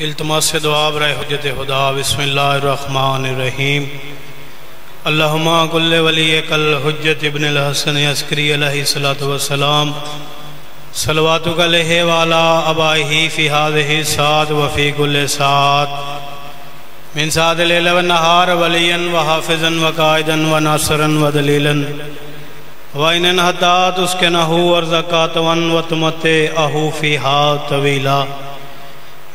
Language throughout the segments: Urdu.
التماس سے دعا برائے حجت خدا۔ بسم اللہ الرحمن الرحیم۔ اللہم کل ولیک الحجت ابن الحسن عسکری علیہ السلام صلواتک علیہ وعلا ابائہ فی ہذہ الساعۃ وفی کل ساعۃ من ساعۃ اللیل والنہار ولیا وحافظا وقائدا وناصرا ودلیلا وَإِنَّ حَتَّى تُسْكِنَهُ وَرْزَقَاتًا وَتُمَتِّعَهُ فِيهَا طَوِيلًا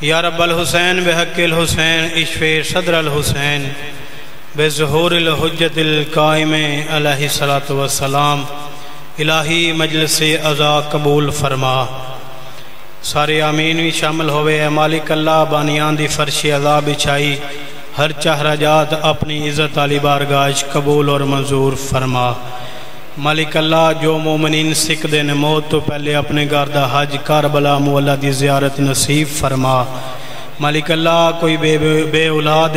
یا رب الحسین بحق الحسین اشفِ صدر الحسین بظہور الحجت القائم علیہ السلام۔ الہی مجلس عزا قبول فرما، سارے آمین بھی شامل ہوئے۔ اے مالک اللہ بانیان دی فرش عزا بچھائی، ہر چہرہ جات اپنی عزت علی بارگاہ قبول اور منظور فرما۔ مالک اللہ جو مومنین سکھ دے نے موت تو پہلے اپنے گاردہ حج کربلا مولا دی زیارت نصیب فرما۔ مالک اللہ کوئی بے اولاد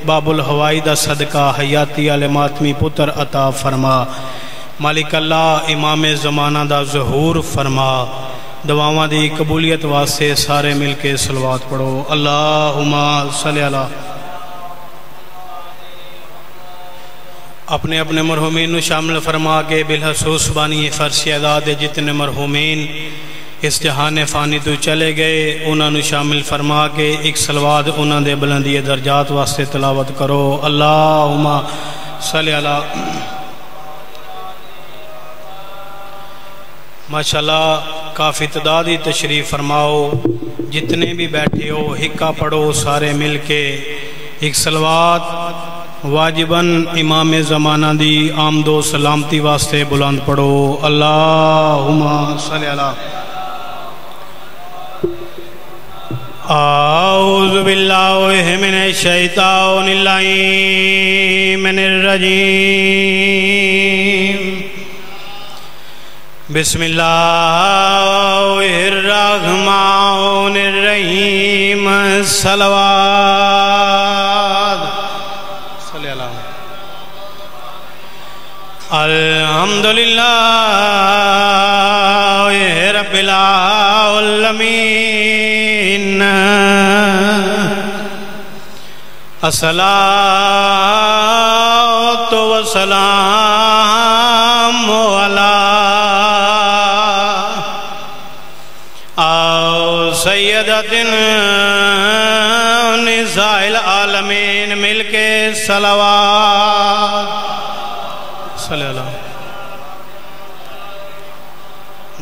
باب الہوائی دا صدقہ حیاتی علی ماتمی پتر عطا فرما۔ مالک اللہ امام زمانہ دا ظہور فرما۔ دعاواں دی قبولیت واسطے سارے مل کے صلوات پڑھو۔ اللہم صلی اللہ۔ اپنے اپنے مرحومین نو شامل فرما کے بالخصوص بانی فرش عزا دے جتنے مرحومین اس جہان فانی تو چلے گئے انہاں نو شامل فرما کے ایک صلوات انہاں دے بلندی درجات واسطے تلاوت کرو۔ اللہم صلی اللہ۔ ماشاءاللہ کافی تعدادی تشریف فرماؤ، جتنے بھی بیٹھے ہو حکا پڑھو سارے مل کے ایک صلوات واجباً امام زمانہ دی آمد و سلامتی واسطے بلند پڑھو۔ اللہم صلی اللہ۔ اعوذ باللہ من الشیطان اللعین الرجیم، بسم اللہ الرحمن الرحیم، صلوات الحمدللہ رب العالمین، الصلاۃ والسلام علی سیدۃ نساء العالمین، مل کے صلوات صلی اللہ۔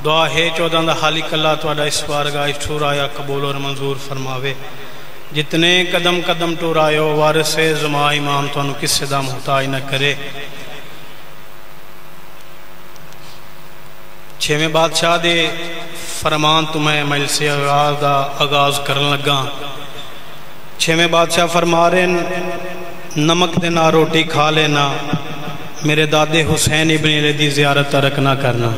دعا ہے چودہ دا خالق اللہ توڑا اس بارگاہ ٹور آیا قبول اور منظور فرماوے۔ جتنے قدم قدم ٹور آئے ہو وارث زما امام تو انہوں کس سے دا محتاج نہ کرے۔ چھویں بادشاہ دے فرمان تمہیں مل سے آغاز کرن لگا۔ چھویں بادشاہ فرما رہے نمک دینا روٹی کھا لینا، میرے دادے حسین ابن علی دی زیارت ترک نہ کرنا۔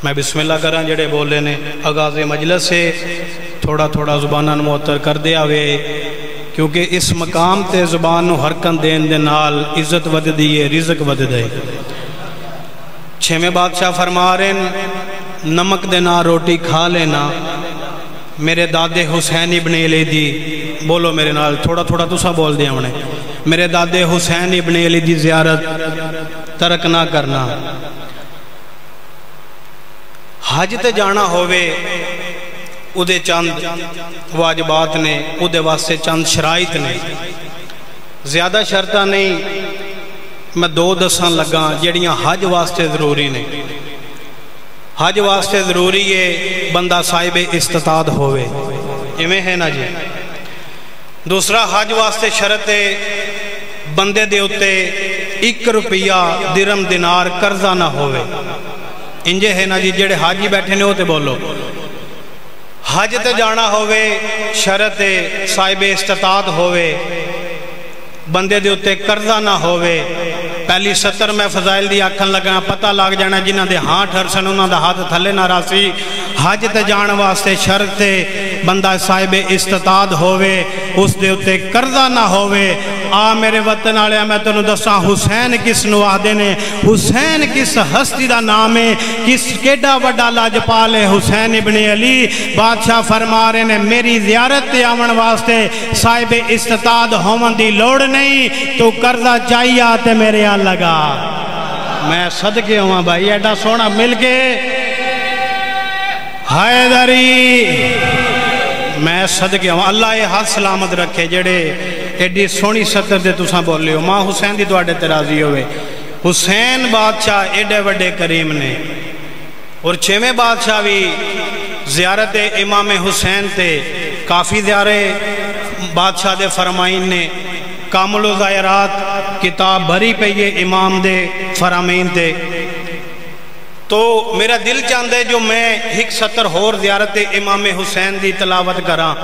میں بسم اللہ کراں جڑے بولے نے آغاز مجلس سے تھوڑا تھوڑا زباناں معطر کر دیا ہوئے، کیونکہ اس مقام تے زبان نو حرکن دین دے نال عزت ود دیئے رزق ود دے۔ چھویں بادشاہ فرما رہے نمک دینا روٹی کھا لینا، میرے دادے حسین ابن علی دی، بولو میرے نال تھوڑا تھوڑا تسا بول دیا ہونے، میرے دادے حسین ابن علی دی زیارت ترک نہ کرنا۔ حج تے جانا ہوئے ادھے چند واجبات نے، ادھے واسطے چند شرائط نے، زیادہ شرطہ نہیں، میں دو دسان لگا جڑیاں حج واسطے ضروری نے۔ حج واسطے ضروری ہے بندہ صاحب استطاعت ہوئے، ایویں ہے نا جی۔ دوسرا حج واسطے شرط ہے بندے دے اتے 1 روپیہ درم دینار قرضہ نہ ہوئے، انجے ہے نا جی جڑے حاجی بیٹھے نے ہوتے بولو۔ حج تے جانا ہوئے شرط ہے صاحب استطاعت ہوئے، بندے دے اتے قرضہ نہ ہوئے۔ پہلی 70 میں فضائل دی آکھن لگا پتہ لگ جانا جنہاں دے ہاں ٹھرسن انہاں دا ہاتھ تھلے نہ راسی۔ حج تے جان واسطے شرط ہے بندہ صاحب استطاعت ہوئے، اس دے اتے قرضہ نہ ہوئے، آ میرے وطن والے میں تینوں دساں حسین کس نو آہدے نے، حسین کس ہستی دا نام ہے، کس کیڈا وڈا لاجپال ہے حسین ابن علی۔ بادشاہ فرما رہے نے میری زیارت تے آون واسطے صاحب استطاعت ہومن دی لوڑ نہیں، تو قرضہ چاہیے تے میرے آ لگا۔ میں صدقے ہوں بھائی ایڈا سونا مل کے حیدری، میں صدقے ہوں۔ اللہ یہ ہاتھ سلامت رکھے جڑے ایڈی سونی سطر دے تساں بولے ہو۔ ماں حسین دی تواڈے تے راضی ہوئے۔ حسین بادشاہ ایڈے وڈے کریم نے، اور چھویں بادشاہ بھی زیارت امام حسین تے کافی زیارے بادشاہ دے فرمائن نے۔ کامل و ظاہرات کتاب بھری پہ یہ امام دے فرامین تے، تو میرا دل چاہتا ہے جو میں ایک سطر ہور زیارت امام حسین دی تلاوت کراں،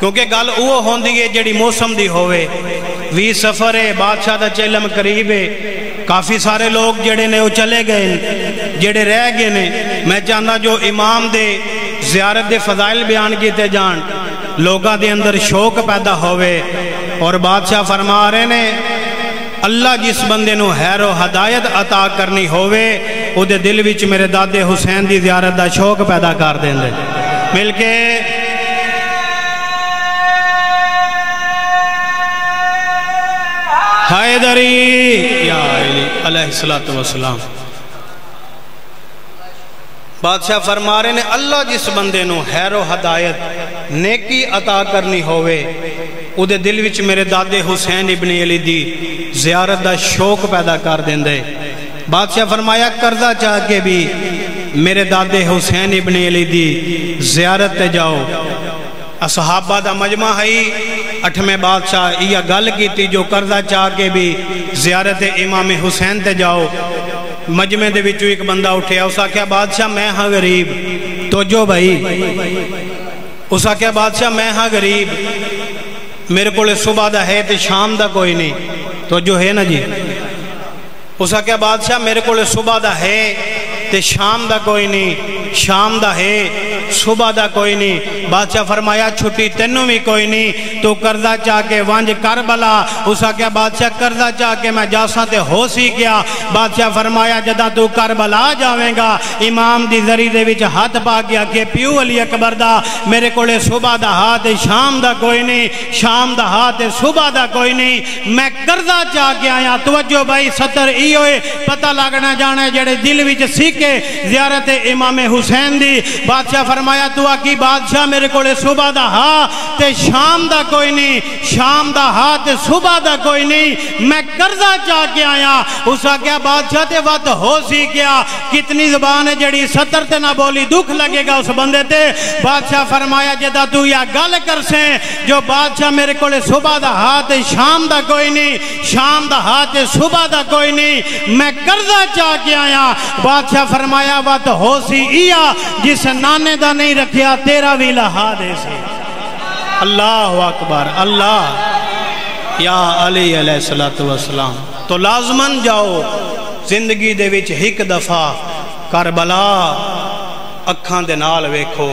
کیونکہ گل وہ ہوندی ہے جڑی موسم دی ہوئے۔ 20 سفر ہے، بادشاہ دا چلم قریب ہے، کافی سارے لوگ جڑے نے وہ چلے گئے جڑے رہ گئے نے۔ میں چاہتا جو امام دے زیارت دے فضائل بیان کیتے جان، لوگاں دے اندر شوق پیدا ہوئے۔ اور بادشاہ فرما رہے نے اللہ جس بندے نو خیر و ہدایت عطا کرنی ہوئے او دے دل وچ میرے دادے حسین دی زیارت دا شوق پیدا کر دیں دے۔ مل کے حیدری یا علی علیہ السلام۔ بادشاہ فرما رہے نے اللہ جس بندے نو خیر و ہدایت نیکی عطا کرنی ہوئے او دے دل وچ میرے دادے حسین ابن علی دی زیارت دا شوق پیدا کر دیں دے۔ بادشاہ فرمایا قرضہ چاہ کے بھی میرے دادے حسین ابن علی دی زیارت تے جاؤ۔ اصحابہ دا مجمع ہے، 8ویں بادشاہ یہ گل کی تھی جو قرضہ چاہ کے بھی زیارت امام حسین تے جاؤ۔ مجمع دے وچوں ایک بندہ اٹھیا، اسا کیا بادشاہ میں ہاں غریب، تو جو بھائی اسا کیا بادشاہ میں ہاں غریب، میرے کو صبح دا ہے تے شام دا کوئی نہیں، تو جو ہے نا جی۔ اسا کیا بادشاہ میرے کو صبح دا ہے تے شام دا کوئی نہیں، شام دا ہے صبح دا کوئی نہیں۔ بادشاہ فرمایا چھٹی تینوں بھی کوئی نہیں، تو قرضہ چاہ کے وانج کربلا۔ اسا کیا بادشاہ قرضہ چاہ کے میں جاساں تے ہو سی کیا۔ بادشاہ فرمایا جدہ تو کربلا جاویں گا، امام دی ذری دے وچ ہاتھ پا گیا کہ پیو علی اکبر دا میرے کولے صبح دا ہاتھ شام دا کوئی نہیں، شام دا ہاتھ صبح دا کوئی نہیں، میں قرضہ چاہ کے آیا۔ توجہ بھائی سطر ای ہوئے پتہ لگنا جانا جڑے دل وچ سیکھے زیارت امام حسین دی۔ بادشاہ فرمایا تو آکی بادشاہ میرے کولے صبح دا ہاں تے شام دا کوئی نہیں، شام دا ہاں تے صبح دا کوئی نہیں، میں قرضہ چاہ کے آیا۔ اسا کیا بادشاہ تے وقت ہو سی کیا، کتنی زبان ہے جڑی سطر تے نہ بولی دکھ لگے گا اس بندے تے۔ بادشاہ فرمایا جدہ تو یا گل کر سیں جو بادشاہ میرے کولے صبح دا ہاں تے شام دا کوئی نہیں، شام دا ہاں تے صبح دا کوئی نہیں، میں قرضہ چاہ کے آیا۔ بادشاہ فرمایا وقت ہو سی ایا جس نانے دا نہیں رکھیا تیرا بھی لہا دے سی۔ اللہ اکبر، اللہ یا علی علیہ السلام۔ تو لازمن جاؤ زندگی دے وچ ایک دفعہ کربلا اکھاں دے نال ویکھو،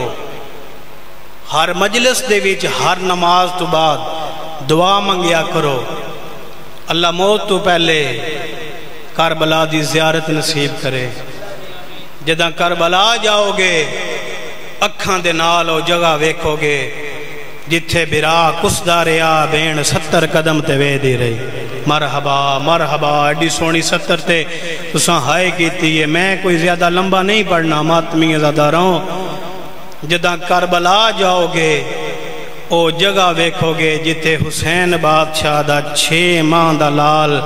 ہر مجلس دے وچ ہر نماز تو بعد دعا منگیا کرو اللہ موت تو پہلے کربلا دی زیارت نصیب کرے۔ جدہ کربلا جاؤ گے اکھاں دے نال او جگہ ویکھو گے جتھے برا کسدا ریا بین 70 قدم تے وے دی رہی۔ مرحبا مرحبا، ایڈی سونی 70 تے تساں ہائے کیتی ہے۔ میں کوئی زیادہ لمبا نہیں پڑھنا، ماتمی زیادہ رہوں۔ جدہ کربلا جاؤ گے او جگہ ویکھو گے جتھے حسین بادشاہ دا 6 ماہ دا لال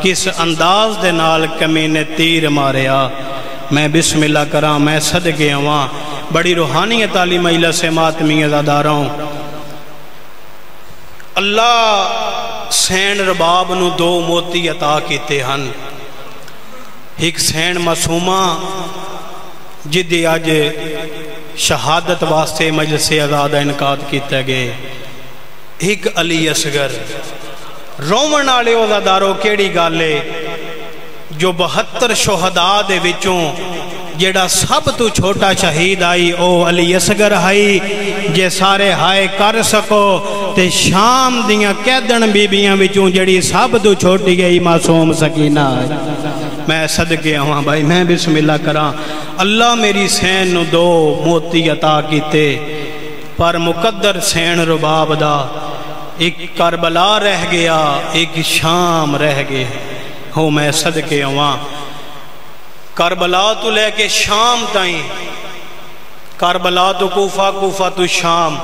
کس انداز دے نال کمینے تیر ماریا۔ میں بسم اللہ کراں، میں صدقے ہواں، بڑی روحانیت علی مجلس سے ماتمی زیادہ رہوں۔ اللہ سین رباب نو 2 موتی عطا کیتے ہن، ایک سین معصومہ جدی آج شہادت واسطے مجلس آزاد انعقاد کیتے گئے، ایک علی اصغر رومن والے عزادارو کیڑی گالے جو 72 شہداء دے وچوں جیڑا سب تو چھوٹا شہید آئی او علی اصغر آئی، جے سارے ہائے کر سکو تے شام دیاں قیدن بیبیاں وچوں جڑی سب تو چھوٹی گئی معصوم سکینہ میں صدقے ہواں بھائی میں بسم اللہ کراں اللہ میری سین نو دو موتی عطا کیتے پر مقدر سین رباب دا ایک کربلا رہ گیا ایک شام رہ گیا ہو میں صدقے ہواں کربلا تو لے کے شام تائیں کربلا تو کوفہ کوفہ تو شام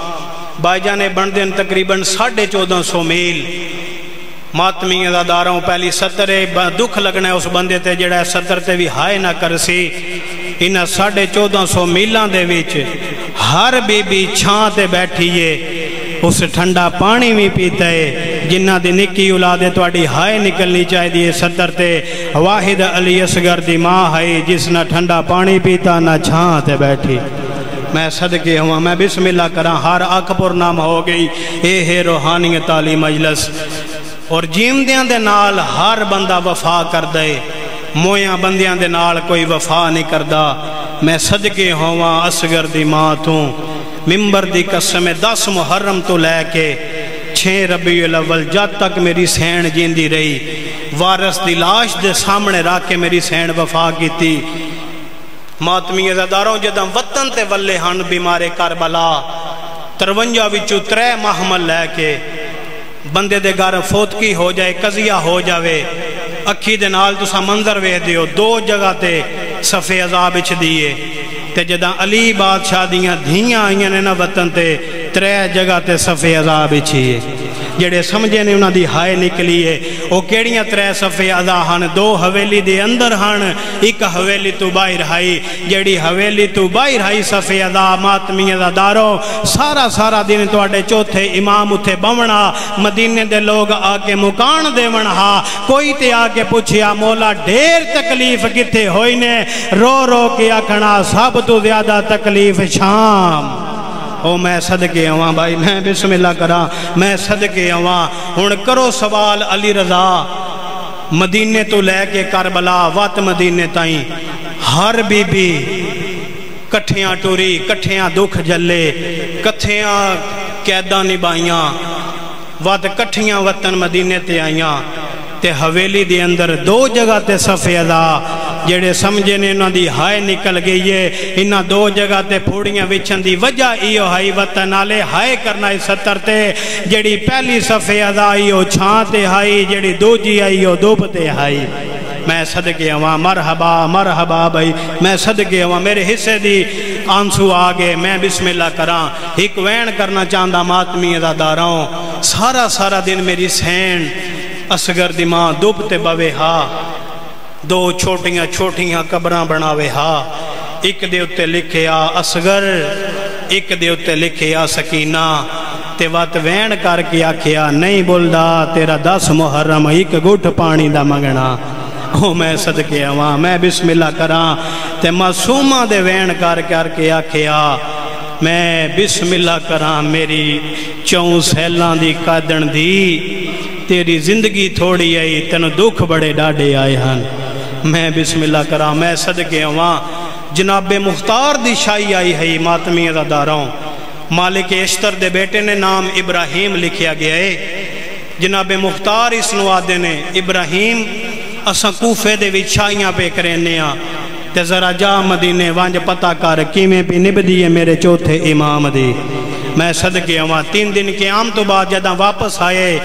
بائی جانے بندن تقریباً 1450 میل ماتمی اداروں پہلی سترے دکھ لگنا ہے اس بندے تے جڑا ہے ستر تے بھی ہائے نہ کرسی انہا 1450 میلان دے ویچ ہر بی بی چھاں تے بیٹھیے اس ٹھنڈا پانی بھی پیتا ہے جنہ دی نکی اولادے تو اڈی ہائے نکلنی چاہی دیئے ستر تے واحد علی اصغر دی ماں ہے جس نہ ٹھنڈا پانی پیتا نہ چھاں تے بیٹھی میں صدقے ہوا میں بسم اللہ کراں ہر اکبر نام ہو گئی اے ہے روحانی تعلیم مجلس اور جیم دیاں دے نال ہر بندہ وفا کر دے مویاں بندیاں دے نال کوئی وفا نہیں کردہ میں صدقے ہوا اصغر دی ماں توں ممبر دی قسم 10 محرم تو لے کے 6 ربیع الاول جب تک میری سین جیندی رہی وارث دی لاش دے سامنے رکھ کے میری سین وفا کی تھی ماتمی عزاداروں جداں وطن تے ولے ہن بیمارے کربلا 53 وچوں 3 محمل لے کے بندے دے گھر فوتکی ہو جائے قضیہ ہو جاوے اکھی دے نال تسا منظر وے دیو 2 جگہ تے صفے عذاب اچھ دیئے تے جداں علی بادشاہ دیاں دھیاں آئیاں نے نا وطن تے 3 جگہ تے صفے عذاب اچھیے جڑے سمجھے نے انہاں دی ہائے نکلیے او کیڑیاں 3 صفے عذاب ہن 2 حویلی دے اندر ہن ایک حویلی تو باہر ہائی جڑی حویلی تو باہر ہائی صفے عذاب ماتمی عزاداروں سارا دن تو اڈے چوتھے امام اتھے بمنا مدینے دے لوگ آکے مکان دے ونہا کوئی تے آکے پوچھیا مولا ڈھیر تکلیف کتے ہوئی نے رو رو کے آکھنا سب تو زیادہ تکلیف شام او میں صدقے ہواں بھائی میں بسم اللہ کراں میں صدقے ہواں ہن کرو سوال علی رضا مدینے تو لے کے کربلا وات مدینے تائیں ہر بی بی کٹھیاں ٹوری کٹھیاں دکھ جلے کٹھیاں قیداں نبائیاں وات کٹھیاں وطن مدینے تے آئیاں تے حویلی دے اندر 2 جگہ تے صفے عذاب جڑے سمجھے نے انہاں دی ہائے نکل گئی ہے انہاں 2 جگہ تے پھوڑیاں وچھن دی وجہ ایو ہائی وطن آلے ہائے کرنا ہے 70 تے جڑی پہلی صفے عذاب ایو چھاں تے ہائی جڑی دوجی ایو دوب تے ہائی میں صدقے ہوا مرحبا بھائی میں صدقے ہوا میرے حصے دی آنسو آگے میں بسم اللہ کراں ایک وین کرنا چاندہ ماتمی عزاداراں سارا دن میری سین اصغر دی ماں دوب تے بوے ہا 2 چھوٹیاں قبراں بناوے ہا ایک دے اتے لکھے آ اصغر ایک دے اتے لکھے آ سکینہ تے وات وین کر کے آکھیا نہیں بولدا تیرا 10 محرم ایک گھٹ پانی دا منگنا او میں صدقے ہواں میں بسم اللہ کراں تے معصومہ دے وین کر کے آکھیا میں بسم اللہ کراں میری 4 سیلاں دی قادن دی تیری زندگی تھوڑی آئی تینو دکھ بڑے ڈاڑے آئے ہن میں بسم اللہ کراں میں صدقے ہواں جناب مختار دی شاہی آئی ہے ماتمی عزاداراں مالک اشتر دے بیٹے نے نام ابراہیم لکھیا گیا ہے جناب مختار اس نوادے نے ابراہیم اساں کوفے دے وچ شاہیاں پہ کرینیاں تے ذرا جا مدینے وانج پتہ کر کیویں پہ نبدی ہے میرے چوتھے امام دی میں صدقے ہواں 3 دن قیام تو بعد جداں واپس آئے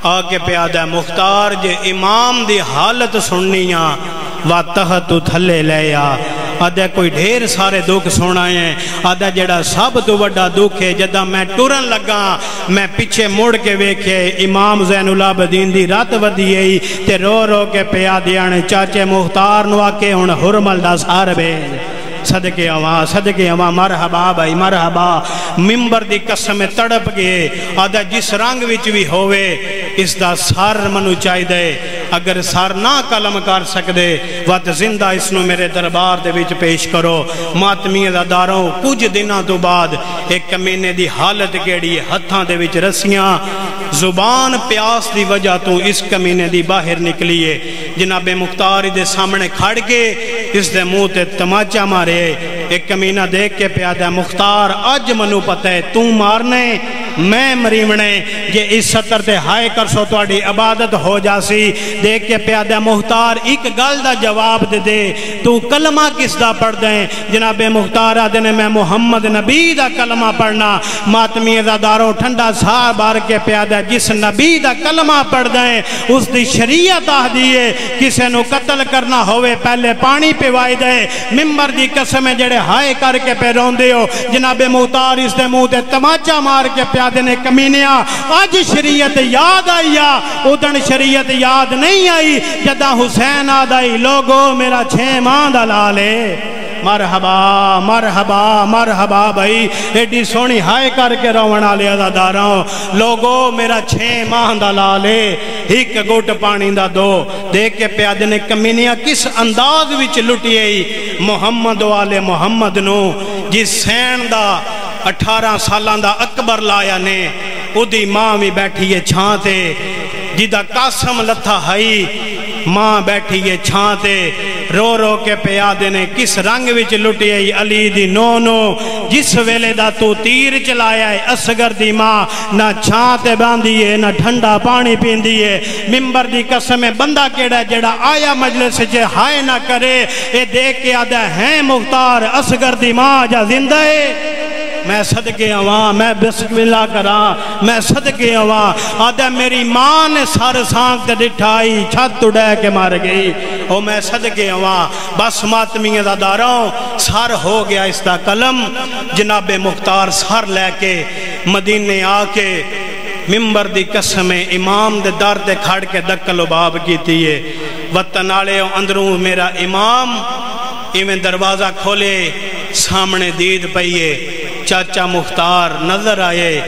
آکے پیادہ مختار جے امام دی حالت سننیاں واتہ تو تھلے لیا آدھا کوئی ڈھیر سارے دکھ سنائے ہیں آدھا جڑا سب تو وڈا دکھ ہے جدہ میں ٹورن لگا میں پیچھے موڑ کے ویکھے امام زین العابدین دی رات ودیئی تے رو کے پیادیاں چاچے مختار نواکے ہن حرمل دا سار بے صدقے ہوا مرحبا بھائی مرحبا ممبر دی قسم تڑپ گئے آدھا جس رنگ وچ بھی ہوئے اس دا سار منو چاہی دے اگر سار نہ کلم کر سکدے وقت زندہ اس نو میرے دربار دے وچ پیش کرو ماتمی عزاداراں کچھ دنوں تو بعد ایک کمینے دی حالت کیڑی ہے ہتھاں دے وچ رسیاں زبان پیاس دی وجہ تو اس کمینے دی باہر نکلیے جناب مختار دے سامنے کھڑ کے اس دے منہ تے تماچا مارے ایک کمینہ دیکھ کے پیادہ مختار اج منو پتہ ہے تو مارنے میں مریمنے جے اس سطر تے ہائے کر سو توڑی عبادت ہو جاسی۔ دیکھ کے پیادہ مختار ایک گل دا جواب دے دے، تو کلمہ کس دا پڑھ دیں؟ جناب مختار آدھے نے میں محمد نبی دا کلمہ پڑھنا۔ ماتمی ازاداروں ٹھنڈا سار بار کے پیادہ جس نبی دا کلمہ پڑھ دیں اس دی شریعت آہ دیئے کسے نو قتل کرنا ہوئے پہلے پانی پہ وائی دے۔ ممبر دی قسمیں جڑے ہائے کر کے پہ رون دیو۔ جناب مختار اس دے منہ تے تماچا مار کے پیادے نے کمینیا آج شریعت یاد آئی ادھن شریعت یاد نہیں آئی جدہ حسین آدائی لوگو میرا 6 ماہ دلالے۔ مرحبا مرحبا مرحبا بھائی ایڈی سونی ہائے کر کے رونا لے ازاداراں لوگو میرا 6 ماہ دلالے ایک گوٹ پانی دا دو۔ دیکھ کے پیادے نے کمینیا کس انداز وچ لٹی آئی محمد والے محمد نو جس سین دا 18 سالان دا اکبر لایا نے ادھی ماں بھی بیٹھی ہے چھانتے جدہ قاسم لتھا ہائی ماں بیٹھی ہے چھانتے رو رو کے پیادے نے کس رنگ وچ لٹی ہے علی دی نونو جس ویلے دا تو تیر چلایا ہے اصغر دی ماں نہ چھانتے باندھی ہے نہ ٹھنڈا پانی پیندی ہے۔ ممبر دی قسم بندہ کیڑا جڑا آیا مجلس چے ہائے نہ کرے اے دیکھ کے آدھا ہیں مختار اصغر دی ماں جا زندہ ہے۔ میں صدقے آواں میں بسم اللہ کراں میں صدقے آواں آدھا میری ماں نے سار سانک تے ڈٹھائی چھت اڑے کے مار گئی او میں صدقے آواں بس ماتمی ازاداراں سار ہو گیا اس دا قلم۔ جناب مختار سار لے کے مدینے آ کے ممبر دی قسم امام دے در دے کھڑ کے دکل و باب کیتی ہے وطن آلے اندروں میرا امام ایویں دروازہ کھولے سامنے دید پئیے چاچا مختار نظر آئے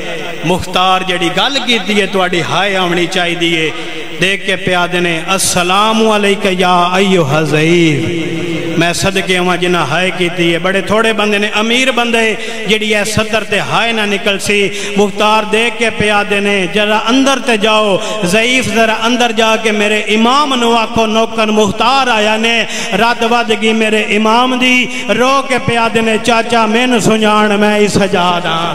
مختار جڑی گل کیتی ہے تواڈی ہائے آونی چاہی دیئے۔ دیکھ کے پیادے نے السلام علیکہ یا ایھا ضعیف میں صدقے ہوں جنہ ہائے کیتی ہے بڑے تھوڑے بندے نے امیر بندے جڑی ہے صدر تے ہائے نہ نکل سی۔ مختار دیکھ کے پیادے نے ذرا اندر تے جاؤ ضعیف ذرا اندر جا کے میرے امام نو آکھو نوکر مختار آیا نے رات ودگی میرے امام دی رو کے پیادے نے چاچا میں نو سنجان میں اس سجاد ہاں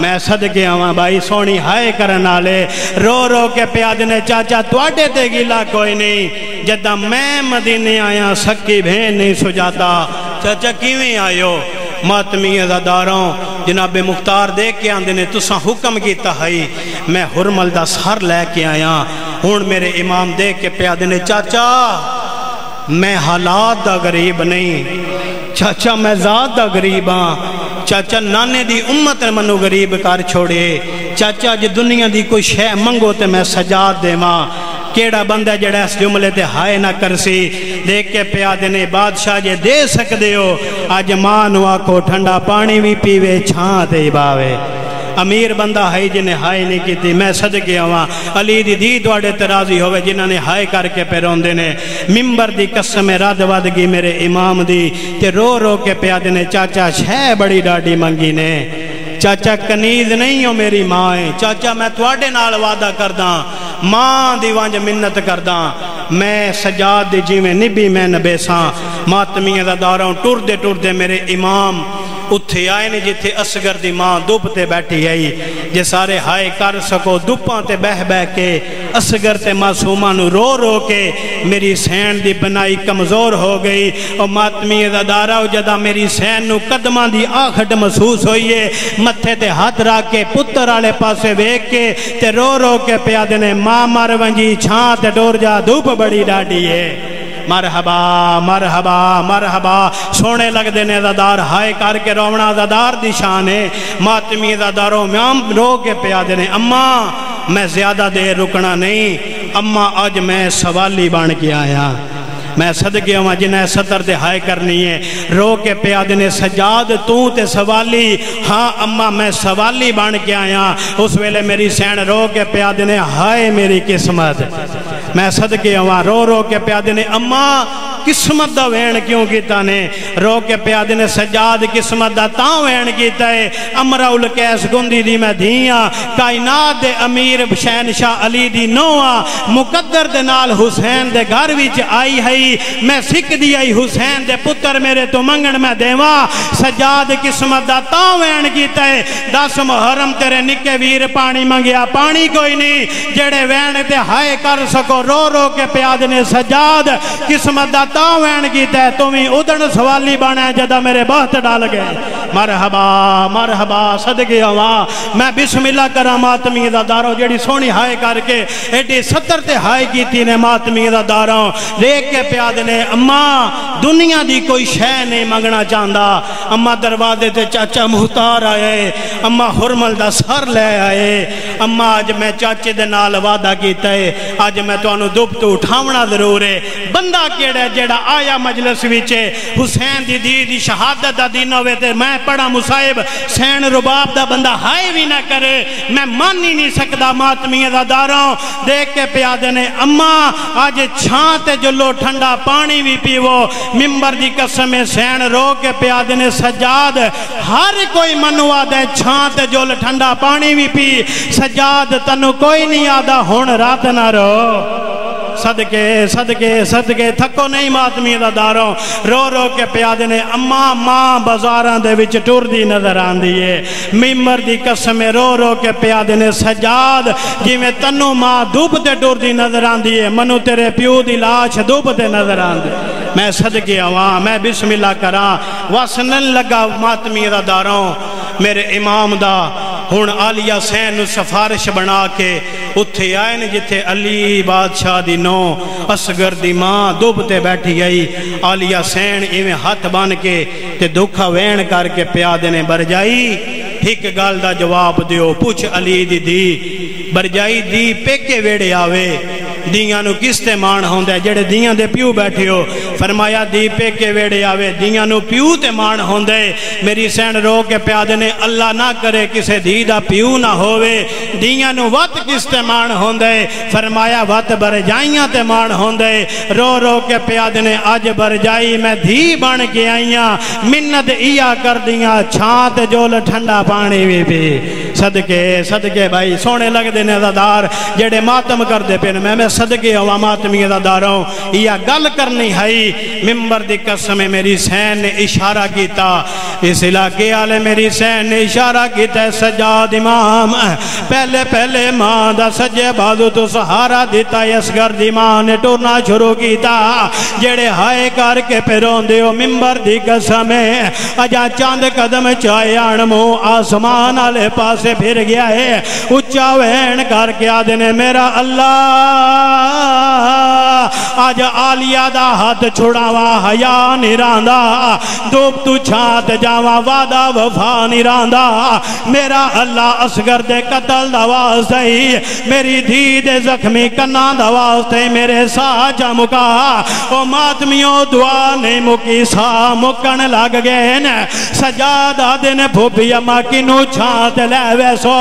میں صدقے آواں بھائی سونی ہائے کرنا لے رو رو کے پیادے نے چاچا تواڈے تے گیلا کوئی نہیں جدہ میں مدینے آیا سکی بہن نہیں سجاتا چاچا کیویں آئیو ماتمی ازاداراں جناب مختار دیکھ کے آندے نے تساں حکم کیتا ہے میں حرمل دا سر لے کے آیا ہون میرے امام دیکھ کے پیادے نے چاچا میں حالات دا غریب نہیں چاچا میں ذات دا غریب ہاں چاچا نانے دی امت منو غریب کر چھوڑے چاچا جی دنیا دی کوئی شے منگو تے میں سجاد دے ماں کیڑا بندہ جڑا اس جملے تے ہائے نہ کرسی دیکھ کے پیادے نے بادشاہ جے دے سکدے ہو آج ماں نو آکھو ٹھنڈا پانی بھی پیوے چھان تے باوے امیر بندہ ہے جنہیں ہائے نہیں کیتی میں صدقے آواں علی دی دی دوڑے ترازی ہوئے جنہوں نے ہائے کر کے پیرون دینے ممبر دی قسم رد ودگی میرے امام دی تے رو رو کے پیادے نے چاچا شہ بڑی ڈاڈی منگی نے چاچا کنیز نہیں ہو میری ماں ہے چاچا میں تواڈے نال وعدہ کرداں ماں دی وانج منت کرداں میں سجاد دی جیویں نبی میں نبیساں ماتمی ازاداراں ٹر دے میرے امام اتھے آئے نے جتھے اصغر دی ماں دب تے بیٹھی آئی جے سارے ہائے کر سکو دپاں تے بہ کے اصغر تے معصومہ نو رو رو کے میری سین دی بنائی کمزور ہو گئی اور ماتمی ازادارہ جدہ میری سین نو قدمہ دی آخٹ محسوس ہوئیے متھے تے ہاتھ را کے پتر آلے پاسے ویک کے تے رو رو کے پیادے نے ماں مر ونجی چھان تے ڈور جا دھوپ بڑی ڈاڈی ہے مرحبا مرحبا مرحبا سونے لگ دینے ازادار ہائے کر کے رونا ازادار دی شان ہے ماتمی ازاداروں میں رو کے پیادے نے اماں میں زیادہ دیر رکنا نہیں اماں آج میں سوالی بان کے آیا میں صدقے ہوں جنہیں سطر دے ہائے کرنی ہے رو کے پیادے نے سجاد تو تے سوالی ہاں اماں میں سوالی بان کے آیا اس ویلے میری سین رو کے پیادے نے ہائے میری قسمت میں صدقے ہوں رو رو کے پیادے نے اماں قسمت دا وین کیوں کیتا نے؟ رو کے پیادے نے سجاد قسمت دا تاں وین کیتا ہے امرہ القیس گندی دی میں دھیاں کائنات دے امیر شہنشاہ علی دی نوآں مقدر دے نال حسین دے گھر وچ آئی ہے میں سکھ دی آئی حسین دے پتر میرے تو منگن میں دیواں سجاد قسمت دا تاں وین کیتا ہے 10 محرم تیرے نکے ویر پانی منگیا پانی کوئی نہیں جڑے وین تے ہائے کر سکو رو رو کے پیادے نے سجاد قسمت دا تاں وین کیتا ہے تمہیں ادن سوالی بانا ہے جدہ میرے بہت ڈال گئے مرحبا مرحبا صدقے ہوا میں بسم اللہ کرا ماتمی دا داروں جڑی سونی ہائے کر کے ایڈی 70 تے ہائے کیتی نے ماتمی دا داروں دیکھ کے پیادے نے اماں دنیا دی کوئی شے نہیں منگنا چاہندا اماں دروازے تے چاچا مختار آئے اماں حرمل دا سر لے آئے اماں آج میں چاچے دے نال وعدہ کیتا ہے آج میں تو انہوں دب تو اٹھاونا ضرور ہے بندہ کیڑا جیڑا آیا مجلس ویچے حسین دی شہادت دا دین ہوئے تے میں پڑھا مصائب سین رباب دا بندہ ہائے بھی نہ کرے میں مان ہی نہیں سکتا ماتمی دا داروں دیکھ کے پیادے نے اماں آج چھانتے جلو ٹھنڈا پانی بھی پیو ممبر دی قسم سین رو کے پیادے نے سجاد ہر کوئی منوا دے چھانتے جل ٹھنڈا پانی بھی پی سجاد تنو کوئی نہیں آدھا ہون رات نہ رو صدقے صدقے صدقے تھکو نہیں ماتمی دا داروں رو رو کے پیادے نے اماں ماں بازاراں دے وچ ٹور دی نظر آن دیئے ممبر دی قسم رو رو کے پیادے نے سجاد جی میں تنو ماں دوب تے ٹور دی نظر آن دیئے منو تیرے پیو دی لاش دوب تے نظر آن دیئے میں صدقے ہوا میں بسم اللہ کرا واسنن لگا ماتمی دا داروں میرے امام دا ہون آلیہ سین سفارش بنا کے اتھے آئے نے جتے علی بادشاہ دی نو اسگر دی ماں دوبتے بیٹھی گئی آلیہ سین ایویں ہاتھ بان کے تے دکھا وین کر کے پیادے نے برجائی ٹھیک گال دا جواب دیو پوچھ علی دی برجائی دی پیکے ویڑے آوے دیاں نو کس تے مان ہوندے جڑے دیاں دے پیو بیٹھے ہو فرمایا دی پیکے ویڑے آوے دیاں نو پیو تے مان ہوندے میری سین رو کے پیادے نے اللہ نہ کرے کسے دی دا پیو نہ ہووے دیاں نو وات کس تے مان ہوندے فرمایا وات برجائیاں تے مان ہوندے رو رو کے پیادے نے آج برجائی میں دھی بن کے آئیاں منت ایا کر دیاں چھانت جول ٹھنڈا پانی بھی بھی صدقے صدقے بھائی سونے لگ دے نظردار جڑے ماتم کر دے پین میں صدقے ہوا ماتمی داروں یا گل کرنی ہے ممبر دی قسم میری سین نے اشارہ کیتا اس علاقے آلے میری سین نے اشارہ کیتا سجاد امام پہلے پہلے ماں دا سجے بازو تو سہارا دیتا اسگر دی ماں نے ٹورنا شروع کیتا جڑے ہائے کر کے پیرون دیو ممبر دی قسم اجا چاند قدم چائے آنمو آسمان آلے پاسے پھر گیا ہے اچھا وین کر کے آدھنے میرا اللہ آج آلیہ دا ہاتھ چھڑاوا حیا نراندہ دوب تو چھانت جاوا وعدہ وفا نراندہ میرا اللہ اسگر دے قتل دواستے میری دھی دے زخمی کنہ دواستے میرے ساجہ مکا او ماتمیوں دعا نہیں مکی سا مکن لگ گئے سجادہ دن بھوپی اممہ کنو چھانت لے ویسو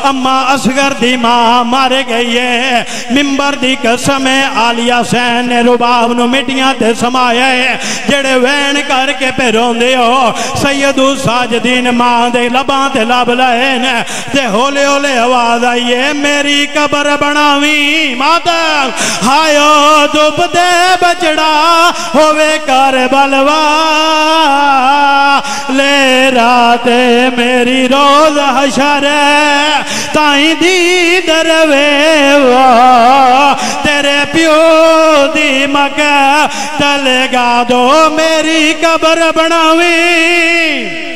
اممہ اسگر دی ماں مار گئی ہے ممبر دی قسم آلیہ سین نے رباب نو مٹیاں تے سمایا ہے جڑے وین کر کے پیرون دیو سیدو ساجدین ماں دے لباں تے لب لائن تے ہولے ہولے آواز آئیے میری قبر بناویں ماتم ہائیو دوب دے بچڑا ہوئے کربلوا لے رات میری روز حشر تائیں دی دروے تیرے پیو دی مکہ تلگا دو میری قبر بناویں